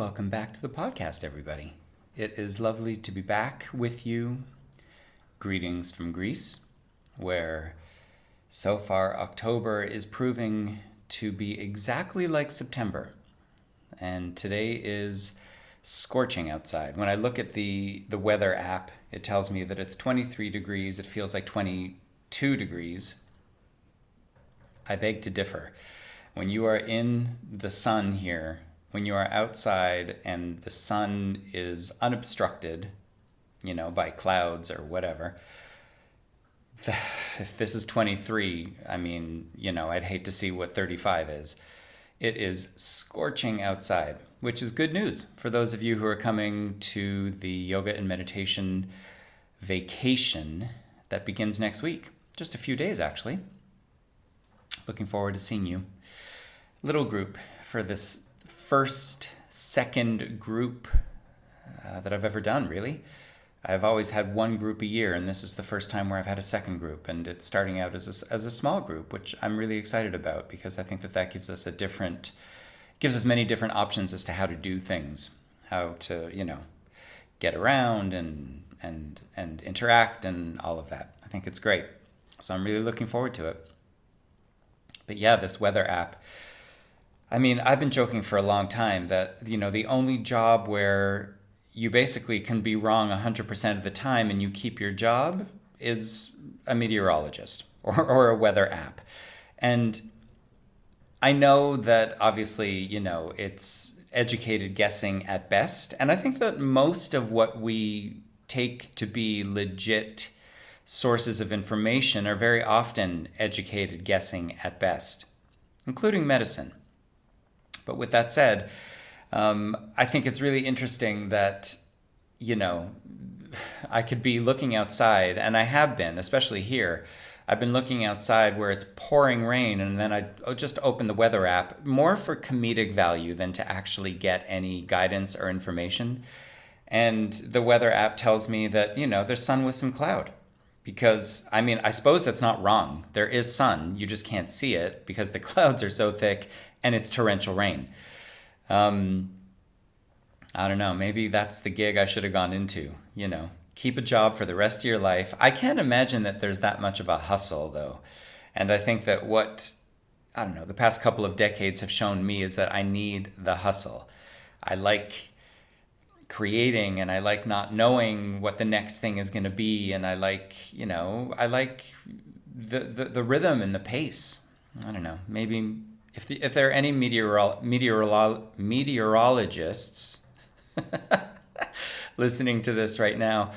Welcome back to the podcast, everybody. It is lovely to be back with you. Greetings from Greece, where so far October is proving to be exactly like September. And today is scorching outside. When I look at the weather app, it tells me that it's 23 degrees. It feels like 22 degrees. I beg to differ. When you are in the sun here, when you are outside and the sun is unobstructed, by clouds or whatever, if this is 23, I'd hate to see what 35 is. It is scorching outside, which is good news for those of you who are coming to the yoga and meditation vacation that begins next week. Just a few days, actually. Looking forward to seeing you. Little group for this second group that I've ever done, really. I've always had one group a year, and this is the first time where I've had a second group, and it's starting out as a small group, which I'm really excited about because I think that gives us many different options as to how to do things, how to, get around and interact and all of that. I think it's great. So I'm really looking forward to it. But yeah, this weather app, I've been joking for a long time that, the only job where you basically can be wrong 100% of the time and you keep your job is a meteorologist or a weather app. And I know that obviously, it's educated guessing at best. And I think that most of what we take to be legit sources of information are very often educated guessing at best, including medicine. But with that said, I think it's really interesting that, I could be looking outside, and I have been, especially here. I've been looking outside where it's pouring rain, and then I just open the weather app, more for comedic value than to actually get any guidance or information. And the weather app tells me that, there's sun with some cloud. Because, I suppose that's not wrong. There is sun, you just can't see it because the clouds are so thick and it's torrential rain. I don't know, maybe that's the gig I should have gone into, keep a job for the rest of your life. I can't imagine that there's that much of a hustle, though. And I think that the past couple of decades have shown me is that I need the hustle. I like creating, and I like not knowing what the next thing is going to be, and I like the rhythm and the pace. I don't know, maybe if there are any meteorologists listening to this right now,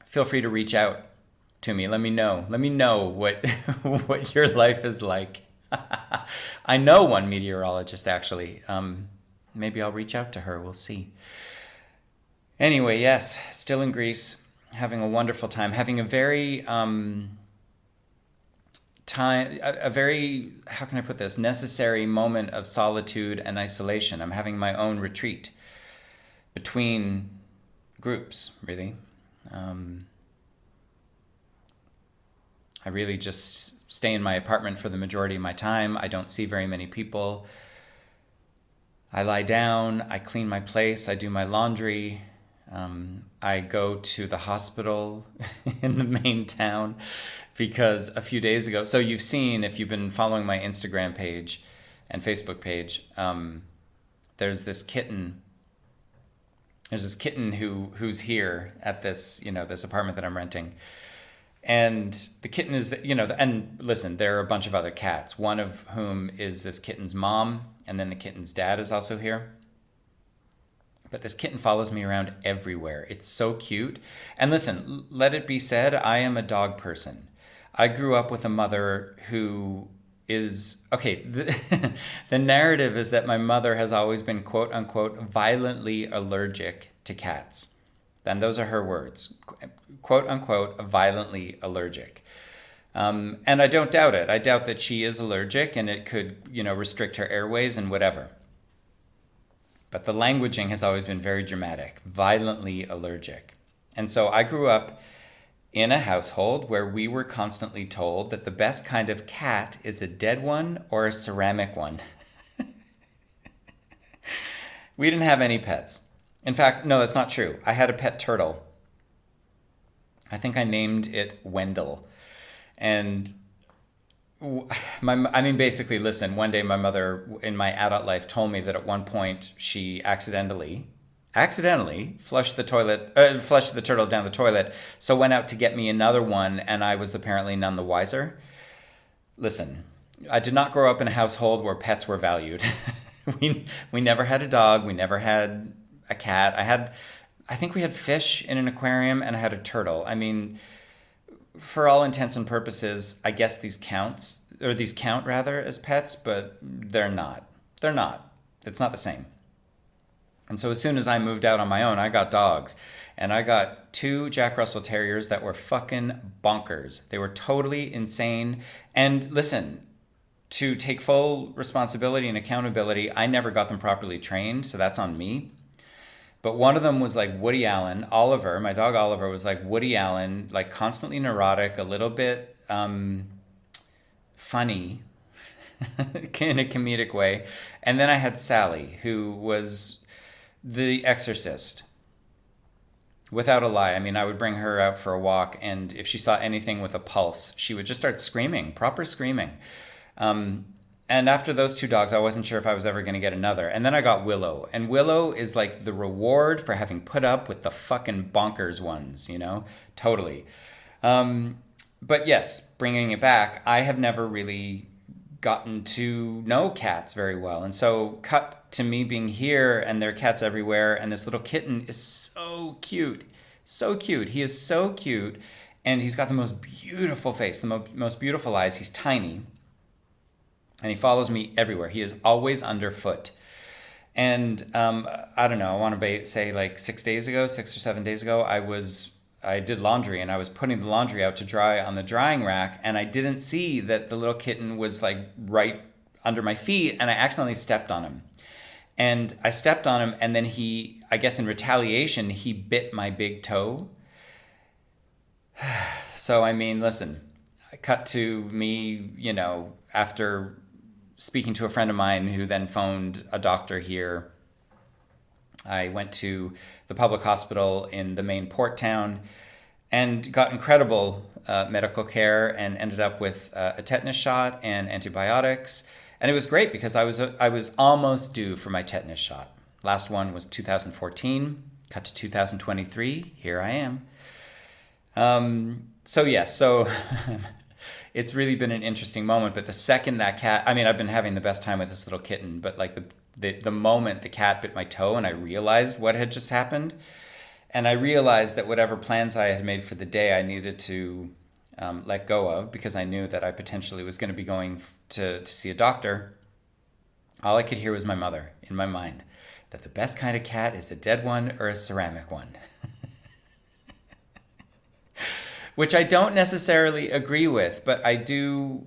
feel free to reach out to me. Let me know what what your life is like. I know one meteorologist, actually. Maybe I'll reach out to her. We'll see. Anyway, yes, still in Greece, having a wonderful time, having a very how can I put this, necessary moment of solitude and isolation. I'm having my own retreat between groups, really. I really just stay in my apartment for the majority of my time. I don't see very many people. I lie down, I clean my place, I do my laundry. I go to the hospital in the main town because a few days ago, so you've seen, if you've been following my Instagram page and Facebook page, there's this kitten who's here at this, this apartment that I'm renting. And the kitten is, and listen, there are a bunch of other cats, one of whom is this kitten's mom, and then the kitten's dad is also here. But this kitten follows me around everywhere. It's so cute. And listen, let it be said, I am a dog person. I grew up with a mother who is, the narrative is that my mother has always been, quote unquote, violently allergic to cats. And those are her words, quote unquote, violently allergic. And I don't doubt it. I doubt that she is allergic and it could, restrict her airways and whatever. But the languaging has always been very dramatic, violently allergic. And so I grew up in a household where we were constantly told that the best kind of cat is a dead one or a ceramic one. We didn't have any pets. In fact, no, that's not true. I had a pet turtle. I think I named it Wendell. And I mean, basically, listen, one day my mother in my adult life told me that at one point she accidentally flushed the turtle down the toilet, so went out to get me another one, and I was apparently none the wiser. Listen, I did not grow up in a household where pets were valued. We never had a dog. We never had a cat. I think we had fish in an aquarium, and I had a turtle. I mean, for all intents and purposes, I guess these count rather as pets, but they're not. They're not. It's not the same. And so as soon as I moved out on my own, I got dogs. And I got two Jack Russell Terriers that were fucking bonkers. They were totally insane. And listen, to take full responsibility and accountability, I never got them properly trained, so that's on me. But one of them was like Woody Allen. Oliver, my dog Oliver, was like Woody Allen, like constantly neurotic, a little bit funny in a comedic way. And then I had Sally, who was the exorcist. Without a lie. I mean, I would bring her out for a walk, and if she saw anything with a pulse, she would just start screaming, proper screaming. And after those two dogs, I wasn't sure if I was ever going to get another. And then I got Willow. And Willow is like the reward for having put up with the fucking bonkers ones, you know? Totally. But yes, bringing it back, I have never really gotten to know cats very well. And so cut to me being here and there are cats everywhere. And this little kitten is so cute. So cute. He is so cute. And he's got the most beautiful face, the most beautiful eyes. He's tiny. And he follows me everywhere. He is always underfoot. And I don't know, I want to say like 6 or 7 days ago, I did laundry and I was putting the laundry out to dry on the drying rack, and I didn't see that the little kitten was like right under my feet, and I accidentally stepped on him. And I stepped on him, and then he, I guess in retaliation, he bit my big toe. So, I mean, listen, cut to me, you know, after speaking to a friend of mine who then phoned a doctor here. I went to the public hospital in the main port town and got incredible medical care and ended up with a tetanus shot and antibiotics. And it was great because I was almost due for my tetanus shot. Last one was 2014, cut to 2023. Here I am. So it's really been an interesting moment. But the second that cat, I mean, I've been having the best time with this little kitten, but like the moment the cat bit my toe and I realized what had just happened, and I realized that whatever plans I had made for the day, I needed to let go of, because I knew that I potentially was going to be going to see a doctor. All I could hear was my mother in my mind, that the best kind of cat is a dead one or a ceramic one. Which I don't necessarily agree with, but I do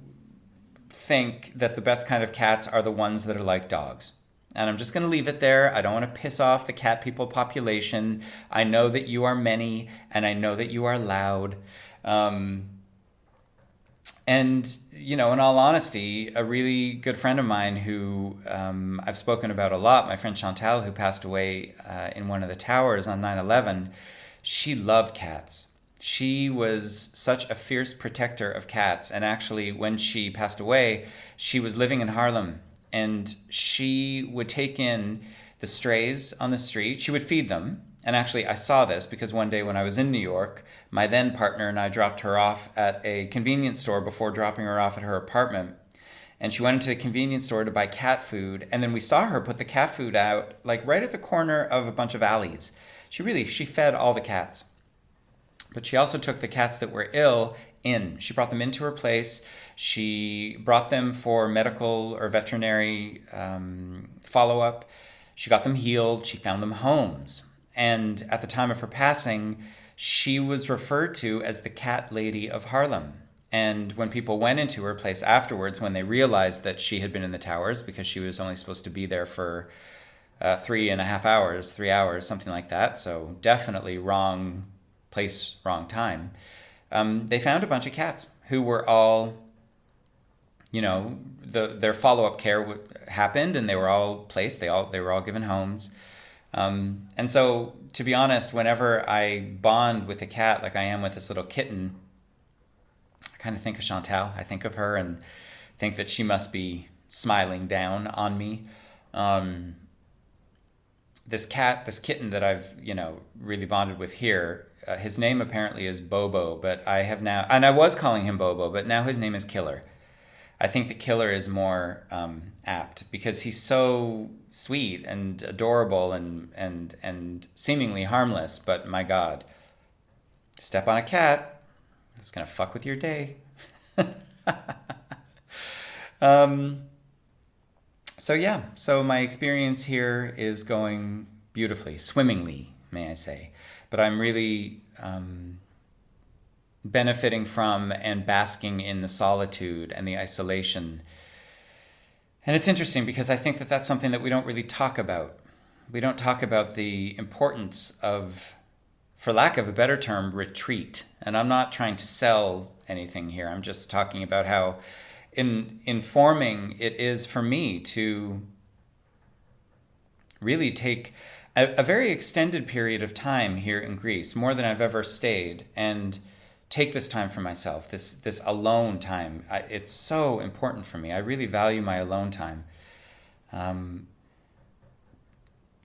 think that the best kind of cats are the ones that are like dogs. And I'm just going to leave it there. I don't want to piss off the cat people population. I know that you are many, and I know that you are loud. And, you know, in all honesty, a really good friend of mine who I've spoken about a lot, my friend Chantal, who passed away in one of the towers on 9/11, she loved cats. She was such a fierce protector of cats. And actually, when she passed away, she was living in Harlem. And she would take in the strays on the street. She would feed them. And actually, I saw this because one day when I was in New York, my then partner and I dropped her off at a convenience store before dropping her off at her apartment. And she went into the convenience store to buy cat food. And then we saw her put the cat food out, like right at the corner of a bunch of alleys. She fed all the cats. But she also took the cats that were ill in. She brought them into her place. She brought them for medical or veterinary follow-up. She got them healed. She found them homes. And at the time of her passing, she was referred to as the Cat Lady of Harlem. And when people went into her place afterwards, when they realized that she had been in the towers, because she was only supposed to be there for 3.5 hours, 3 hours, something like that. So definitely wrong place, wrong time. They found a bunch of cats who were all their follow-up care happened, and they were all placed. They were all given homes. And so, to be honest, whenever I bond with a cat like I am with this little kitten, I kind of think of Chantal. I think of her and think that she must be smiling down on me. This kitten that I've, really bonded with here, his name apparently is Bobo, but I have now, and I was calling him Bobo, but now his name is Killer. I think the Killer is more apt because he's so sweet and adorable and seemingly harmless. But my God, step on a cat, it's gonna fuck with your day. So my experience here is going beautifully, swimmingly, may I say. But I'm really benefiting from and basking in the solitude and the isolation. And it's interesting because I think that that's something that we don't really talk about. We don't talk about the importance of, for lack of a better term, retreat. And I'm not trying to sell anything here. I'm just talking about how informing it is for me to really take a very extended period of time here in Greece, more than I've ever stayed, and take this time for myself, this alone time. It's so important for me. I really value my alone time. And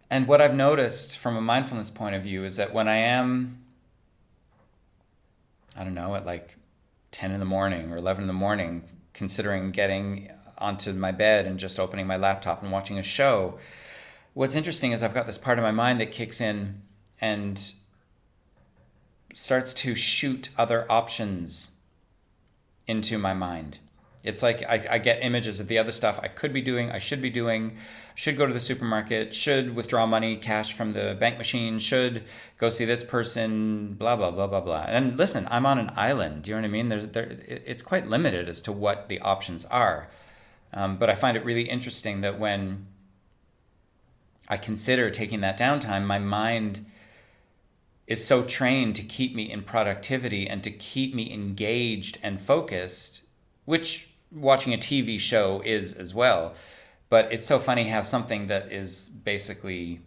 what I've noticed from a mindfulness point of view is that when I am, I don't know, at like 10 in the morning or 11 in the morning, considering getting onto my bed and just opening my laptop and watching a show, what's interesting is I've got this part of my mind that kicks in and starts to shoot other options into my mind. It's like I get images of the other stuff I could be doing, I should be doing, should go to the supermarket, should withdraw money, cash from the bank machine, should go see this person, blah, blah, blah, blah, blah. And listen, I'm on an island. Do you know what I mean? It's quite limited as to what the options are. But I find it really interesting that when I consider taking that downtime, my mind is so trained to keep me in productivity and to keep me engaged and focused, which watching a TV show is as well. But it's so funny how something that is basically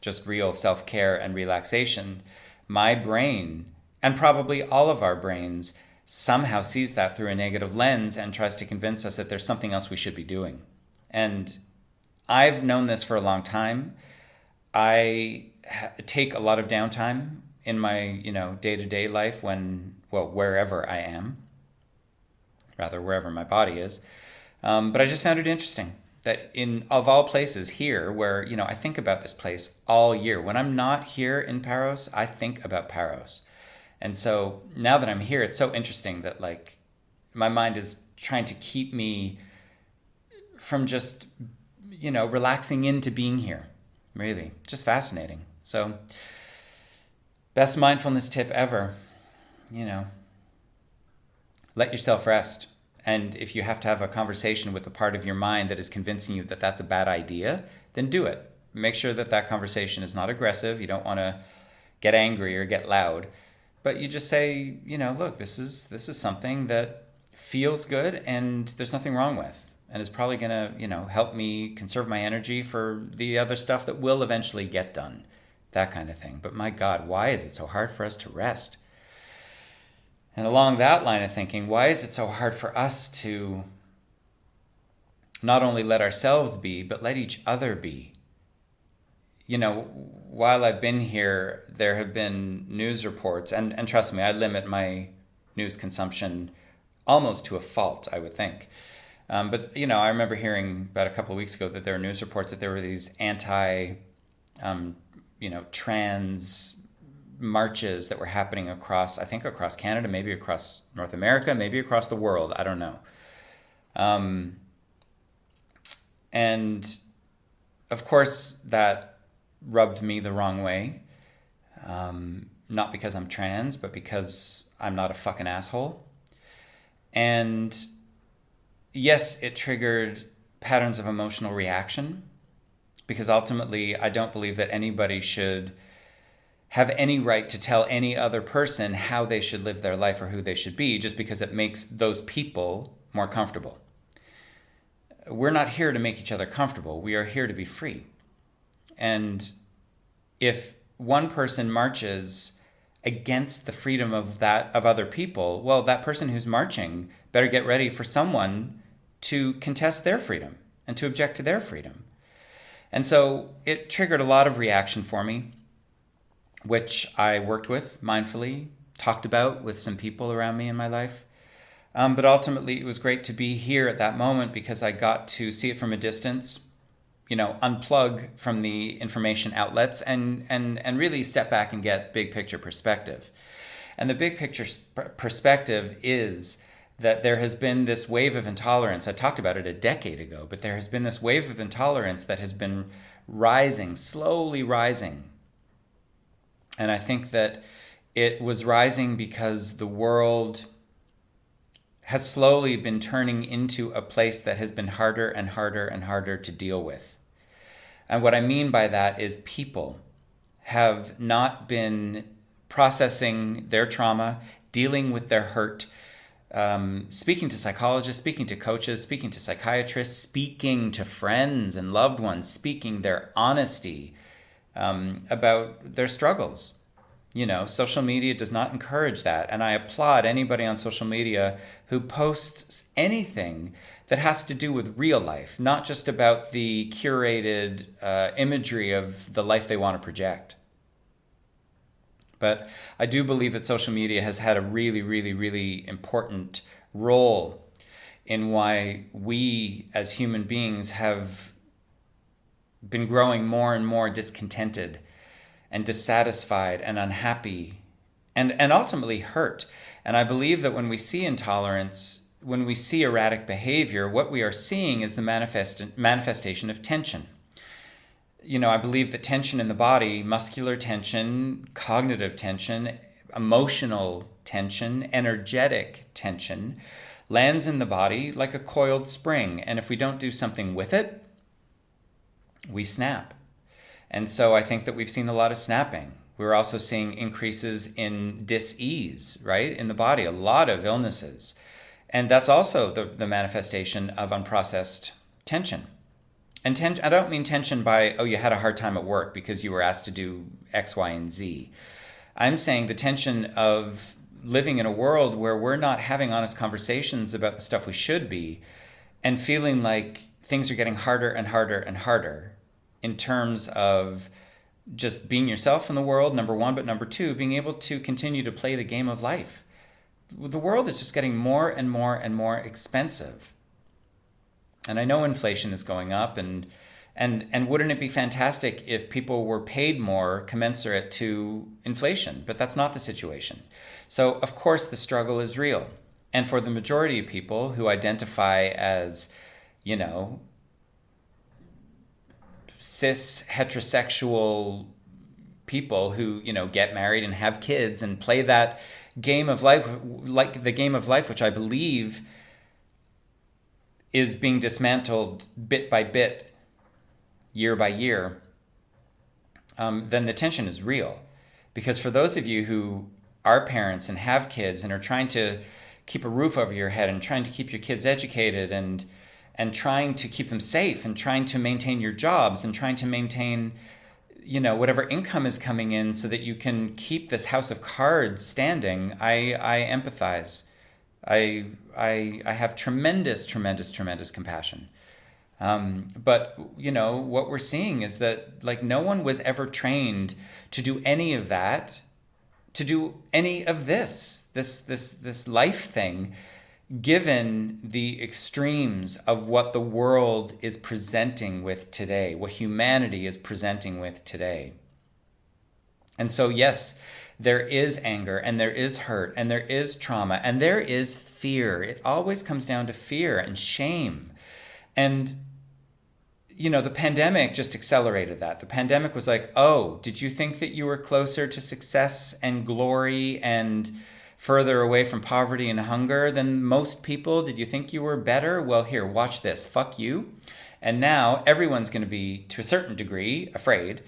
just real self-care and relaxation, my brain, and probably all of our brains, somehow sees that through a negative lens and tries to convince us that there's something else we should be doing. And I've known this for a long time. I take a lot of downtime in my, day-to-day life wherever I am, rather wherever my body is. But I just found it interesting that of all places here where, I think about this place all year. When I'm not here in Paros, I think about Paros. And so now that I'm here, it's so interesting that like my mind is trying to keep me from just, relaxing into being here. Really, just fascinating. So, best mindfulness tip ever, let yourself rest. And if you have to have a conversation with a part of your mind that is convincing you that that's a bad idea, then do it. Make sure that that conversation is not aggressive. You don't want to get angry or get loud, but you just say, look, this is something that feels good and there's nothing wrong with. And is probably going to, help me conserve my energy for the other stuff that will eventually get done. That kind of thing. But my God, why is it so hard for us to rest? And along that line of thinking, why is it so hard for us to not only let ourselves be, but let each other be? While I've been here, there have been news reports, and trust me, I limit my news consumption almost to a fault, I would think. But I remember hearing about a couple of weeks ago that there were news reports that there were these trans marches that were happening across Canada, maybe across North America, maybe across the world. I don't know. And of course that rubbed me the wrong way. Not because I'm trans, but because I'm not a fucking asshole. And yes, it triggered patterns of emotional reaction, because ultimately I don't believe that anybody should have any right to tell any other person how they should live their life or who they should be just because it makes those people more comfortable. We're not here to make each other comfortable. We are here to be free. And if one person marches against the freedom of other people, well, that person who's marching better get ready for someone to contest their freedom and to object to their freedom. And so it triggered a lot of reaction for me, which I worked with mindfully, talked about with some people around me in my life. But ultimately, it was great to be here at that moment because I got to see it from a distance, unplug from the information outlets and really step back and get big picture perspective. And the big picture perspective is that there has been this wave of intolerance. I talked about it a decade ago, but there has been this wave of intolerance that has been rising, slowly rising. And I think that it was rising because the world has slowly been turning into a place that has been harder and harder and harder to deal with. And what I mean by that is people have not been processing their trauma, dealing with their hurt, speaking to psychologists, speaking to coaches, speaking to psychiatrists, speaking to friends and loved ones, speaking their honesty about their struggles. Social media does not encourage that. And I applaud anybody on social media who posts anything that has to do with real life, not just about the curated imagery of the life they want to project. But I do believe that social media has had a really, really, really important role in why we as human beings have been growing more and more discontented and dissatisfied and unhappy and ultimately hurt. And I believe that when we see intolerance, when we see erratic behavior, what we are seeing is the manifestation of tension. I believe that tension in the body, muscular tension, cognitive tension, emotional tension, energetic tension, lands in the body like a coiled spring. And if we don't do something with it, we snap. And so I think that we've seen a lot of snapping. We're also seeing increases in dis-ease, right, in the body, a lot of illnesses. And that's also the manifestation of unprocessed tension. And I don't mean tension by, you had a hard time at work because you were asked to do X, Y, and Z. I'm saying the tension of living in a world where we're not having honest conversations about the stuff we should be and feeling like things are getting harder and harder and harder in terms of just being yourself in the world, number one, but number two, being able to continue to play the game of life. The world is just getting more and more and more expensive. And I know inflation is going up, and wouldn't it be fantastic if people were paid more commensurate to inflation? But that's not the situation. So, of course, the struggle is real. And for the majority of people who identify as, cis heterosexual people who, get married and have kids and play that game of life, like the game of life, which I believe is being dismantled bit by bit, year by year, then the tension is real. Because for those of you who are parents and have kids and are trying to keep a roof over your head and trying to keep your kids educated and trying to keep them safe and trying to maintain your jobs and trying to maintain, whatever income is coming in so that you can keep this house of cards standing, I empathize. I have tremendous compassion. But, what we're seeing is that, no one was ever trained to do any of that, to do any of this life thing, given the extremes of what the world is presenting with today, what humanity is presenting with today. And so, yes, there is anger and there is hurt and there is trauma and there is fear. It always comes down to fear and shame. And, the pandemic just accelerated that. The pandemic was like, did you think that you were closer to success and glory and further away from poverty and hunger than most people? Did you think you were better? Well, here, watch this. Fuck you. And now everyone's going to be, to a certain degree, afraid.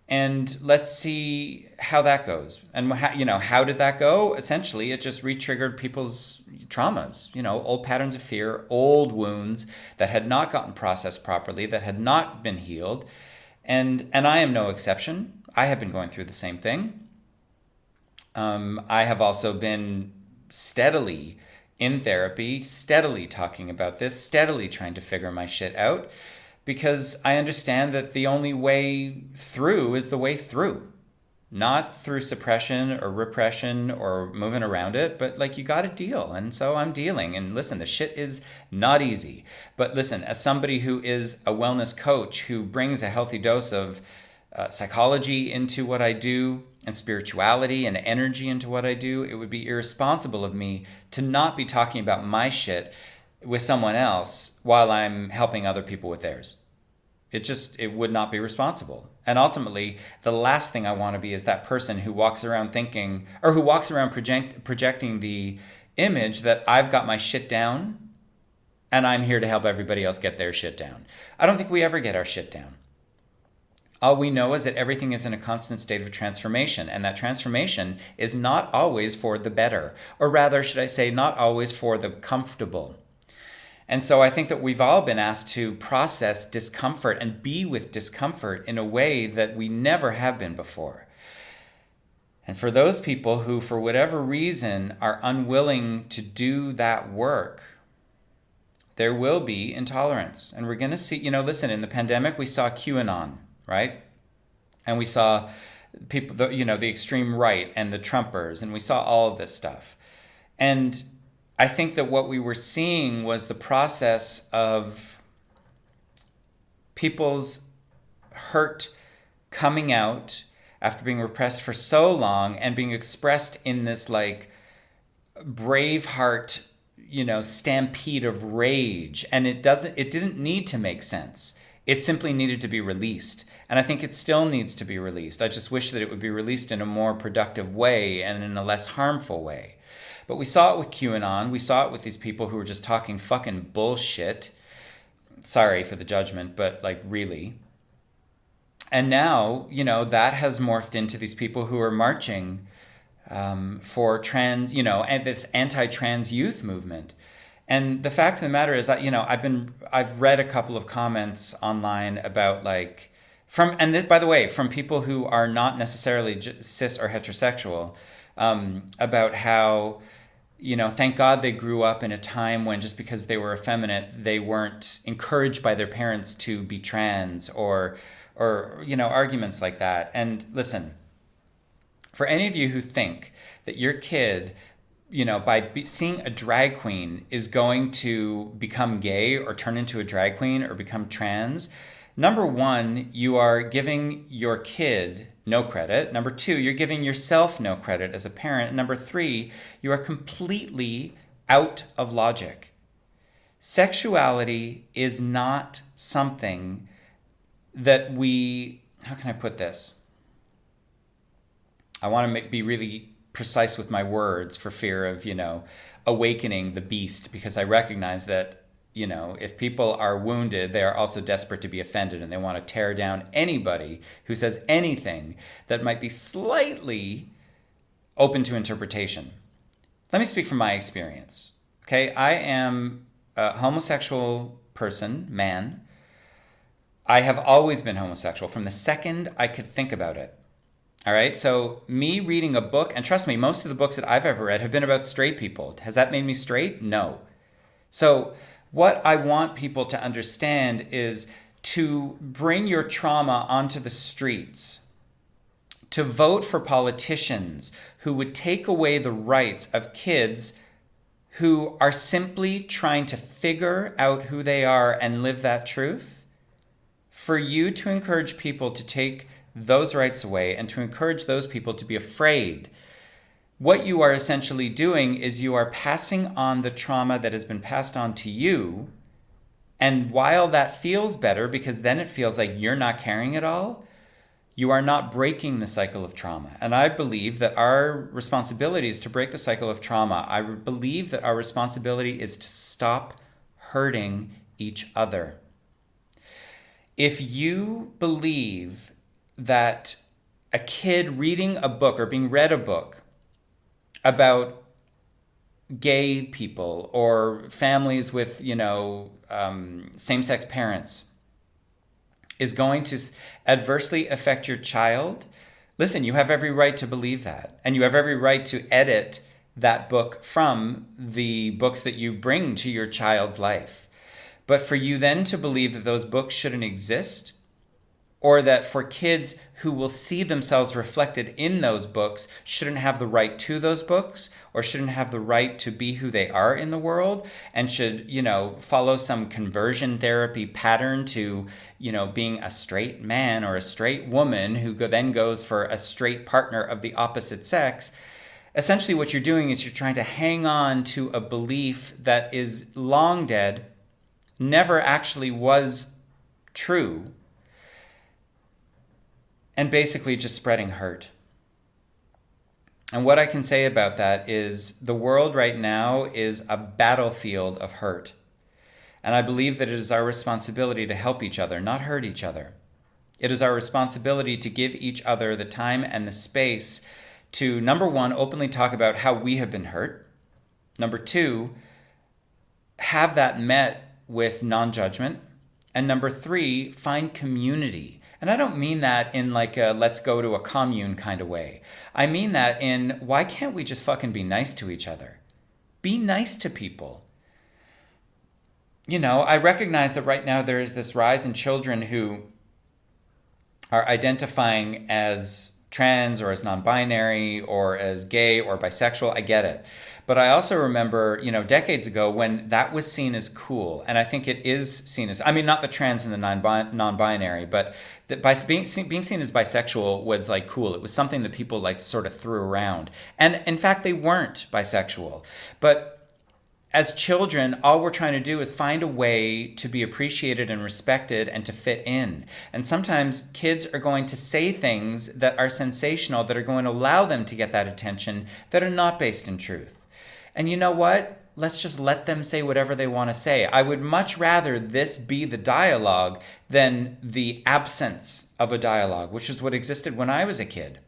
And let's see how that goes. And how did that go? Essentially, it just re-triggered people's traumas, old patterns of fear, old wounds that had not gotten processed properly, that had not been healed. And I am no exception. I have been going through the same thing. I have also been steadily in therapy, steadily talking about this, steadily trying to figure my shit out, because I understand that the only way through is the way through. Not through suppression or repression or moving around it, but like you got to deal. And so I'm dealing. And listen, the shit is not easy. But listen, as somebody who is a wellness coach who brings a healthy dose of psychology into what I do and spirituality and energy into what I do, it would be irresponsible of me to not be talking about my shit with someone else while I'm helping other people with theirs. It would not be responsible. And ultimately, the last thing I want to be is that person who walks around thinking, or who walks around projecting the image that I've got my shit down and I'm here to help everybody else get their shit down. I don't think we ever get our shit down. All we know is that everything is in a constant state of transformation, and that transformation is not always for the better, or rather, should I say, not always for the comfortable. And so I think that we've all been asked to process discomfort and be with discomfort in a way that we never have been before. And for those people who, for whatever reason, are unwilling to do that work, there will be intolerance. And we're going to see, listen, in the pandemic, we saw QAnon, right? And we saw people, the extreme right and the Trumpers, and we saw all of this stuff. And I think that what we were seeing was the process of people's hurt coming out after being repressed for so long and being expressed in this like Braveheart, stampede of rage. And it didn't need to make sense. It simply needed to be released. And I think it still needs to be released. I just wish that it would be released in a more productive way and in a less harmful way. But we saw it with QAnon. We saw it with these people who were just talking fucking bullshit. Sorry for the judgment, but like really. And now, that has morphed into these people who are marching for trans, and this anti-trans youth movement. And the fact of the matter is that, I've read a couple of comments online about like, by the way, from people who are not necessarily cis or heterosexual, about how, thank God they grew up in a time when just because they were effeminate, they weren't encouraged by their parents to be trans or arguments like that. And listen, for any of you who think that your kid, by seeing a drag queen is going to become gay or turn into a drag queen or become trans, number one, you are giving your kid no credit. Number two, you're giving yourself no credit as a parent. Number three, you are completely out of logic. Sexuality is not something that how can I put this? I want to be really precise with my words for fear of, awakening the beast, because I recognize that if people are wounded, they are also desperate to be offended, and they want to tear down anybody who says anything that might be slightly open to interpretation. Let me speak from my experience. Okay, I am a homosexual person, man. I have always been homosexual from the second I could think about it. All right, so me reading a book, and trust me, most of the books that I've ever read have been about straight people. Has that made me straight? No. So what I want people to understand is to bring your trauma onto the streets, to vote for politicians who would take away the rights of kids who are simply trying to figure out who they are and live that truth, for you to encourage people to take those rights away and to encourage those people to be afraid. What you are essentially doing is you are passing on the trauma that has been passed on to you. And while that feels better, because then it feels like you're not carrying it all, you are not breaking the cycle of trauma. And I believe that our responsibility is to break the cycle of trauma. I believe that our responsibility is to stop hurting each other. If you believe that a kid reading a book or being read a book about gay people or families with, same-sex parents is going to adversely affect your child, listen, you have every right to believe that. And you have every right to edit that book from the books that you bring to your child's life. But for you then to believe that those books shouldn't exist, or that for kids who will see themselves reflected in those books shouldn't have the right to those books, or shouldn't have the right to be who they are in the world, and should, follow some conversion therapy pattern to, being a straight man or a straight woman who then goes for a straight partner of the opposite sex. Essentially what you're doing is you're trying to hang on to a belief that is long dead, never actually was true, and basically just spreading hurt. And what I can say about that is the world right now is a battlefield of hurt. And I believe that it is our responsibility to help each other, not hurt each other. It is our responsibility to give each other the time and the space to, number one, openly talk about how we have been hurt. Number two, have that met with non-judgment. And number three, find community. And I don't mean that in like a let's go to a commune kind of way. I mean that in why can't we just fucking be nice to each other? Be nice to people. I recognize that right now there is this rise in children who are identifying as trans or as non-binary or as gay or bisexual. I get it. But I also remember, decades ago when that was seen as cool. And I think it is seen as, not the trans and the non-binary, but being seen as bisexual was like cool. It was something that people like sort of threw around. And in fact, they weren't bisexual. But as children, all we're trying to do is find a way to be appreciated and respected and to fit in. And sometimes kids are going to say things that are sensational, that are going to allow them to get that attention, that are not based in truth. And you know what? Let's just let them say whatever they want to say. I would much rather this be the dialogue than the absence of a dialogue, which is what existed when I was a kid.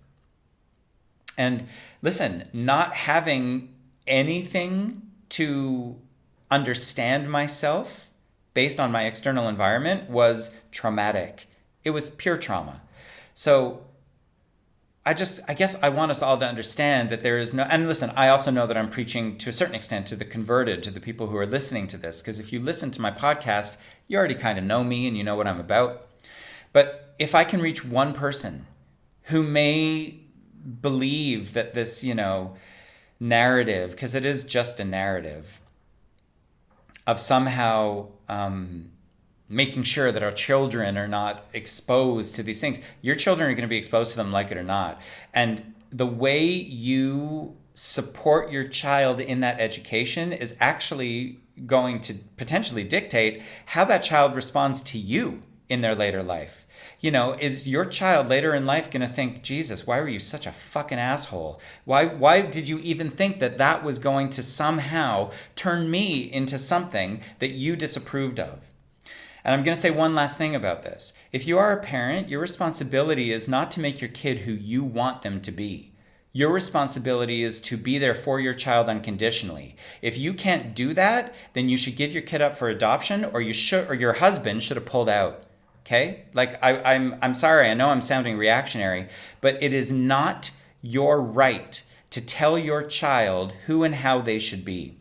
And listen, not having anything to understand myself based on my external environment was traumatic. It was pure trauma. So I guess I want us all to understand that there is no, and listen, I also know that I'm preaching to a certain extent to the converted, to the people who are listening to this, because if you listen to my podcast, you already kind of know me and you know what I'm about. But if I can reach one person who may believe that this, narrative, because it is just a narrative, of somehow making sure that our children are not exposed to these things. Your children are going to be exposed to them, like it or not. And the way you support your child in that education is actually going to potentially dictate how that child responds to you in their later life. Is your child later in life going to think, Jesus, why were you such a fucking asshole? Why did you even think that was going to somehow turn me into something that you disapproved of? And I'm going to say one last thing about this. If you are a parent, your responsibility is not to make your kid who you want them to be. Your responsibility is to be there for your child unconditionally. If you can't do that, then you should give your kid up for adoption, or your husband should have pulled out. Okay? Like I'm sorry, I know I'm sounding reactionary, but it is not your right to tell your child who and how they should be.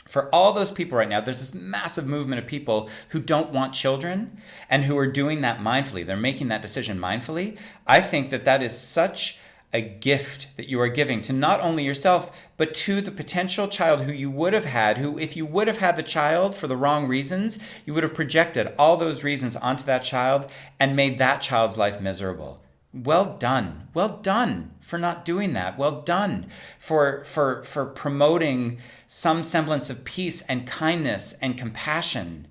For all those people right now, there's this massive movement of people who don't want children and who are doing that mindfully. They're making that decision mindfully. I think that is such a gift that you are giving to not only yourself, but to the potential child who you would have had, who if you would have had the child for the wrong reasons, you would have projected all those reasons onto that child and made that child's life miserable. Well done. Well done for not doing that. Well done for promoting some semblance of peace and kindness and compassion.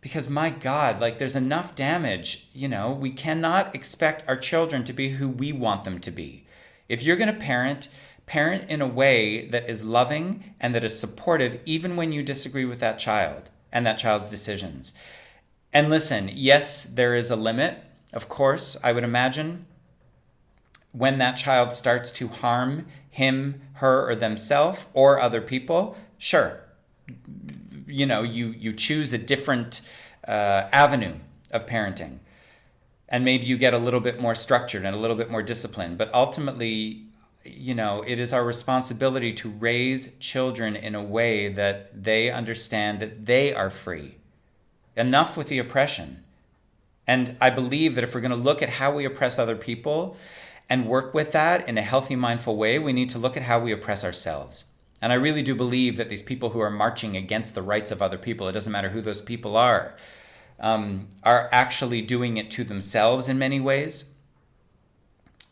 Because my God, there's enough damage. We cannot expect our children to be who we want them to be. If you're going to parent in a way that is loving and that is supportive, even when you disagree with that child and that child's decisions. And listen, yes, there is a limit, of course, I would imagine. When that child starts to harm him, her, or themselves or other people, sure, you choose a different avenue of parenting, and maybe you get a little bit more structured and a little bit more disciplined. But ultimately, it is our responsibility to raise children in a way that they understand that they are free. Enough with the oppression. And I believe that if we're going to look at how we oppress other people and work with that in a healthy, mindful way, we need to look at how we oppress ourselves. And I really do believe that these people who are marching against the rights of other people, it doesn't matter who those people are actually doing it to themselves in many ways.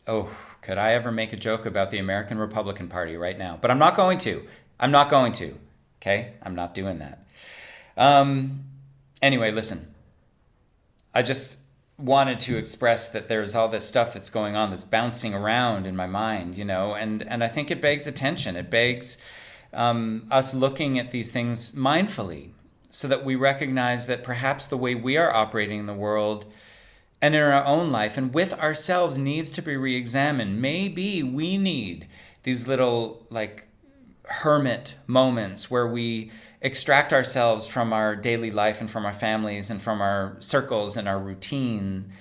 Oh, could I ever make a joke about the American Republican Party right now? But I'm not going to. I'm not going to. Okay? I'm not doing that. Anyway, listen. I just wanted to express that there's all this stuff that's going on that's bouncing around in my mind, and I think it begs attention. It begs us looking at these things mindfully so that we recognize that perhaps the way we are operating in the world and in our own life and with ourselves needs to be re-examined. Maybe we need these little hermit moments where we extract ourselves from our daily life and from our families and from our circles and our routine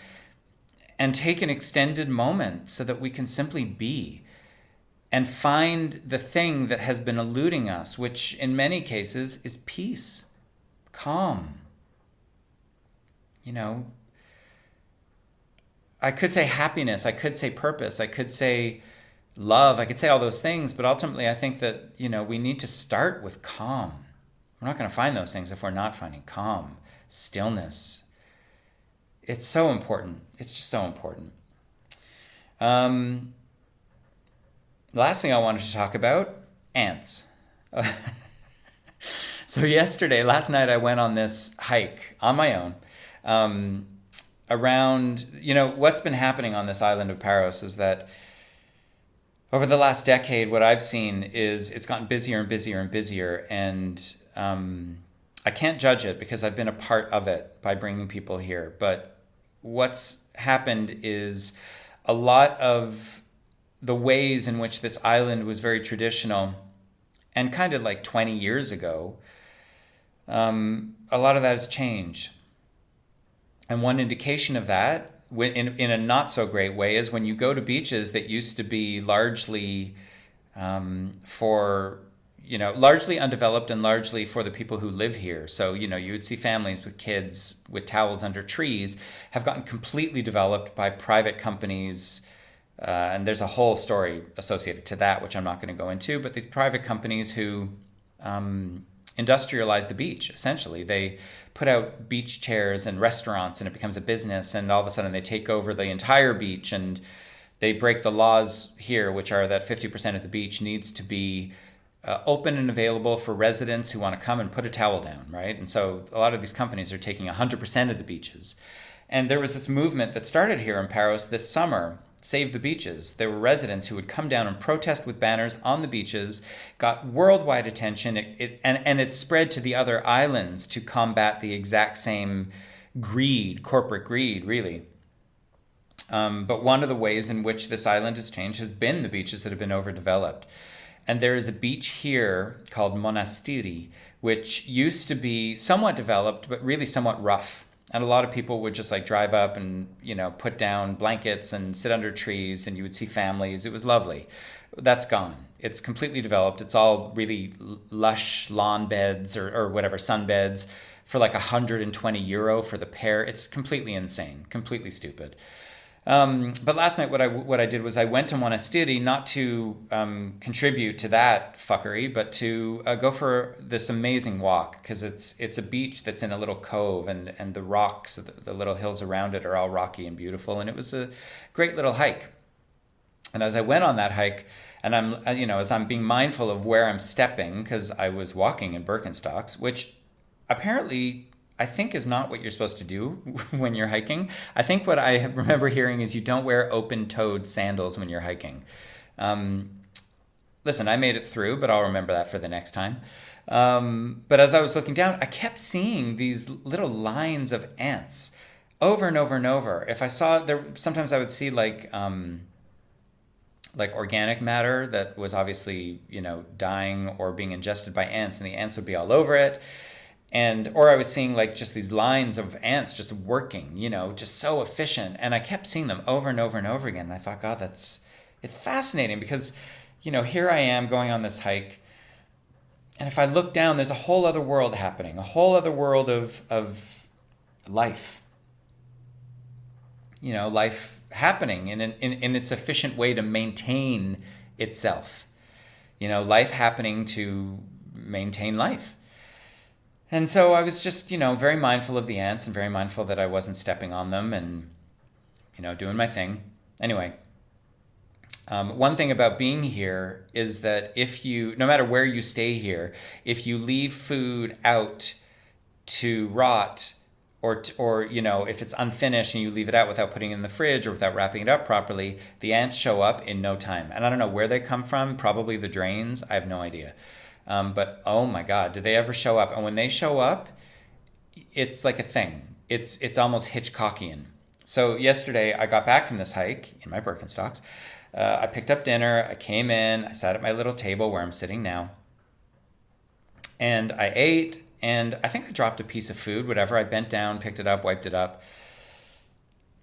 and take an extended moment so that we can simply be and find the thing that has been eluding us, which in many cases is peace, calm. I could say happiness, I could say purpose, I could say love, I could say all those things, but ultimately I think that, we need to start with calm. We're not going to find those things if we're not finding calm, stillness. It's so important. It's just so important. The last thing I wanted to talk about, ants. So last night I went on this hike on my own around, what's been happening on this island of Paros is that over the last decade, what I've seen is it's gotten busier and busier and busier, and I can't judge it because I've been a part of it by bringing people here. But what's happened is a lot of the ways in which this island was very traditional and kind of like 20 years ago, a lot of that has changed. And one indication of that, in a not so great way, is when you go to beaches that used to be largely largely undeveloped and largely for the people who live here. So, you would see families with kids with towels under trees have gotten completely developed by private companies. And there's a whole story associated to that, which I'm not going to go into. But these private companies who industrialize the beach, essentially. They put out beach chairs and restaurants and it becomes a business. And all of a sudden they take over the entire beach and they break the laws here, which are that 50% of the beach needs to be open and available for residents who want to come and put a towel down, right? And so a lot of these companies are taking 100% of the beaches. And there was this movement that started here in Paros this summer, Save the Beaches. There were residents who would come down and protest with banners on the beaches, got worldwide attention, and it spread to the other islands to combat the exact same greed, corporate greed, really. But one of the ways in which this island has changed has been the beaches that have been overdeveloped. And there is a beach here called Monastiri, which used to be somewhat developed, but really somewhat rough. And a lot of people would just drive up and, put down blankets and sit under trees and you would see families. It was lovely. That's gone. It's completely developed. It's all really lush lawn beds or whatever, sun beds for €120 for the pair. It's completely insane, completely stupid. But last night what I did was I went to Monastiri not to contribute to that fuckery, but to go for this amazing walk because it's a beach that's in a little cove and the rocks, the little hills around it are all rocky and beautiful, and it was a great little hike. And as I went on that hike, and as I'm being mindful of where I'm stepping because I was walking in Birkenstocks, which apparently I think is not what you're supposed to do when you're hiking. I think what I remember hearing is you don't wear open-toed sandals when you're hiking. Listen, I made it through, but I'll remember that for the next time. But as I was looking down, I kept seeing these little lines of ants over and over and over. If I saw there, sometimes I would see like organic matter that was obviously, dying or being ingested by ants, and the ants would be all over it. And or I was seeing like just these lines of ants just working, just so efficient. And I kept seeing them over and over and over again. And I thought, God, it's fascinating because, here I am going on this hike. And if I look down, there's a whole other world happening, a whole other world of life. Life happening in its efficient way to maintain itself. Life happening to maintain life. And so I was just, very mindful of the ants and very mindful that I wasn't stepping on them and, doing my thing. Anyway, one thing about being here is that no matter where you stay here, if you leave food out to rot or if it's unfinished and you leave it out without putting it in the fridge or without wrapping it up properly, the ants show up in no time. And I don't know where they come from, probably the drains. I have no idea. But oh my God, do they ever show up? And when they show up, it's like a thing. It's almost Hitchcockian. So yesterday I got back from this hike in my Birkenstocks. I picked up dinner. I came in. I sat at my little table where I'm sitting now. And I ate. And I think I dropped a piece of food, whatever. I bent down, picked it up, wiped it up.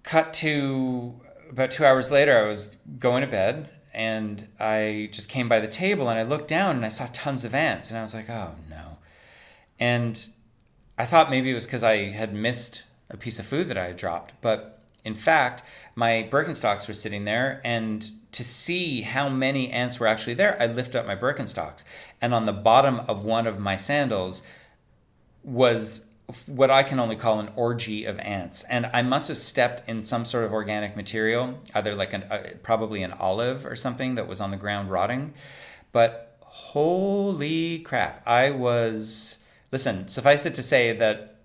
Cut to about 2 hours later, I was going to bed. And I just came by the table and I looked down and I saw tons of ants. And I was like, oh no. And I thought maybe it was because I had missed a piece of food that I had dropped. But in fact, my Birkenstocks were sitting there. And to see how many ants were actually there, I lifted up my Birkenstocks. And on the bottom of one of my sandals was what I can only call an orgy of ants. And I must have stepped in some sort of organic material, either like probably an olive or something that was on the ground rotting. But holy crap, listen, suffice it to say that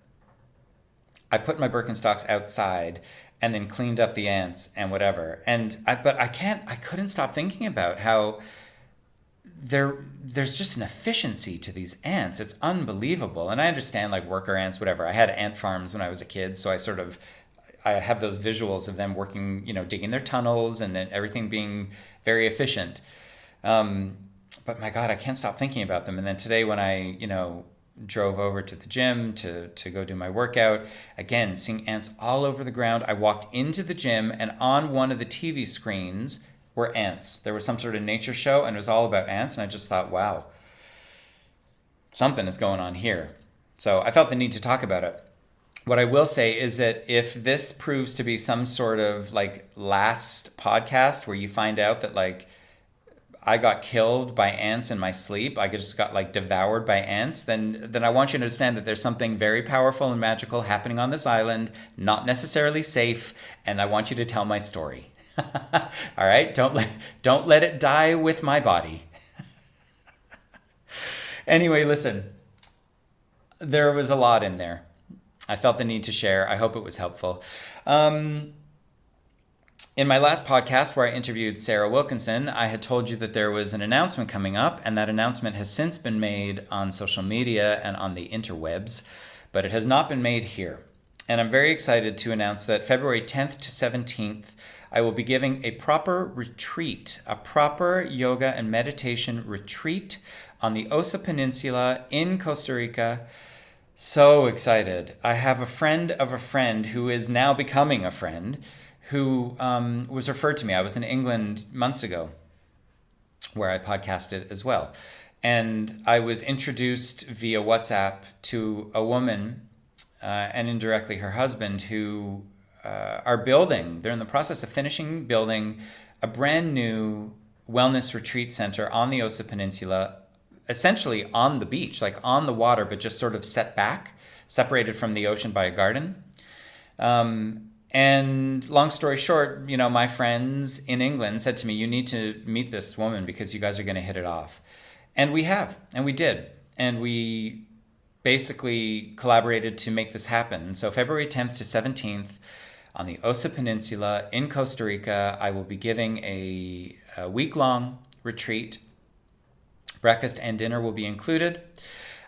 I put my Birkenstocks outside and then cleaned up the ants and whatever. But I couldn't stop thinking about how there's just an efficiency to these ants. It's unbelievable. And I understand like worker ants, whatever. I had ant farms when I was a kid, so I have those visuals of them working, digging their tunnels and everything being very efficient. But my God, I can't stop thinking about them. And then today when I, drove over to the gym to go do my workout, again, seeing ants all over the ground. I walked into the gym and on one of the TV screens were ants. There was some sort of nature show and it was all about ants. And I just thought, wow, something is going on here. So I felt the need to talk about it. What I will say is that if this proves to be some sort of like last podcast where you find out that like I got killed by ants in my sleep, I just got like devoured by ants, then I want you to understand that there's something very powerful and magical happening on this island, not necessarily safe, and I want you to tell my story. All right, don't let it die with my body. Anyway, listen, there was a lot in there. I felt the need to share. I hope it was helpful. In my last podcast where I interviewed Sarah Wilkinson, I had told you that there was an announcement coming up, and that announcement has since been made on social media and on the interwebs, but it has not been made here. And I'm very excited to announce that February 10th to 17th, I will be giving a proper retreat, a proper yoga and meditation retreat on the Osa Peninsula in Costa Rica. So excited. I have a friend of a friend who is now becoming a friend who was referred to me. I was in England months ago where I podcasted as well. And I was introduced via WhatsApp to a woman and indirectly her husband who are building, they're in the process of finishing building a brand new wellness retreat center on the Osa Peninsula, essentially on the beach, like on the water, but just sort of set back, separated from the ocean by a garden. And long story short, my friends in England said to me, you need to meet this woman because you guys are going to hit it off. And we have, and we did. And we basically collaborated to make this happen. So February 10th to 17th on the Osa Peninsula in Costa Rica, I will be giving a week-long retreat. Breakfast and dinner will be included.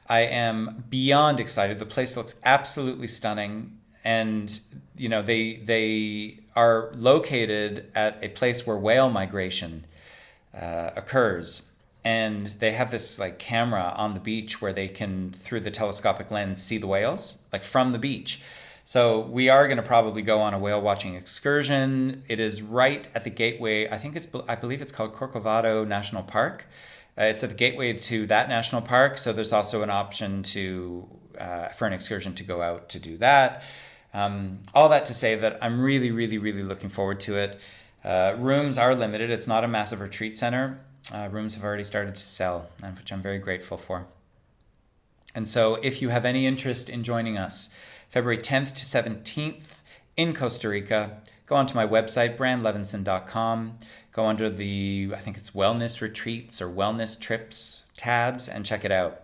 I am beyond excited. The place looks absolutely stunning. And, they are located at a place where whale migration occurs. And they have this like camera on the beach where they can, through the telescopic lens, see the whales like from the beach. So we are going to probably go on a whale watching excursion. It is right at the gateway. I believe it's called Corcovado National Park. It's at the gateway to that national park. So there's also an option for an excursion to go out to do that. All that to say that I'm really, really, really looking forward to it. Rooms are limited. It's not a massive retreat center. Rooms have already started to sell, which I'm very grateful for. And so if you have any interest in joining us, February 10th to 17th in Costa Rica, go onto my website, brandlevinson.com. Go under I think it's wellness retreats or wellness trips tabs and check it out.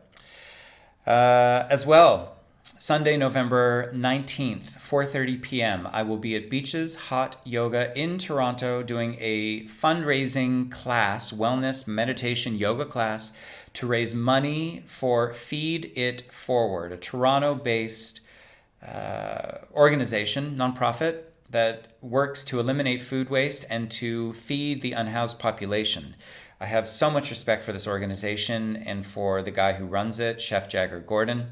As well, Sunday, November 19th, 4:30 p.m., I will be at Beaches Hot Yoga in Toronto doing a fundraising class, wellness meditation yoga class, to raise money for Feed It Forward, a Toronto-based organization, nonprofit, that works to eliminate food waste and to feed the unhoused population. I have so much respect for this organization and for the guy who runs it, Chef Jagger Gordon.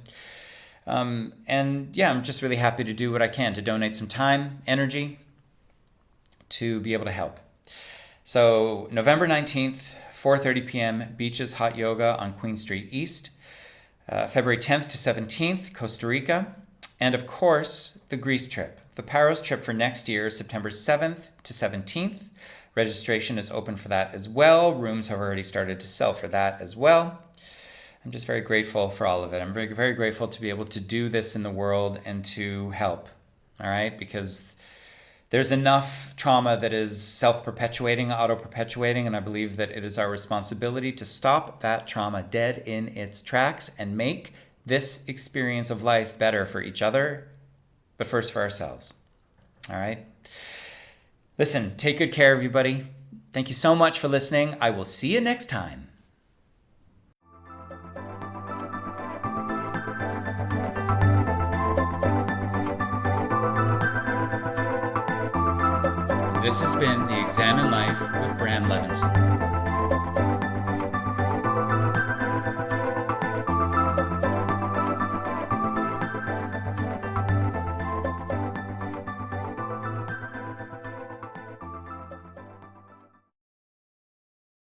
And yeah, I'm just really happy to do what I can to donate some time, energy, to be able to help. So November 19th, 4:30 p.m., Beaches Hot Yoga on Queen Street East. February 10th to 17th, Costa Rica. And of course, the Greece trip. The Paros trip for next year, September 7th to 17th. Registration is open for that as well. Rooms have already started to sell for that as well. I'm just very grateful for all of it. I'm very, very grateful to be able to do this in the world and to help, all right? Because there's enough trauma that is self-perpetuating, auto-perpetuating, and I believe that it is our responsibility to stop that trauma dead in its tracks and make this experience of life better for each other, but first for ourselves, all right? Listen, take good care, everybody. Thank you so much for listening. I will see you next time. This has been The Examine Life with Bram Levinson.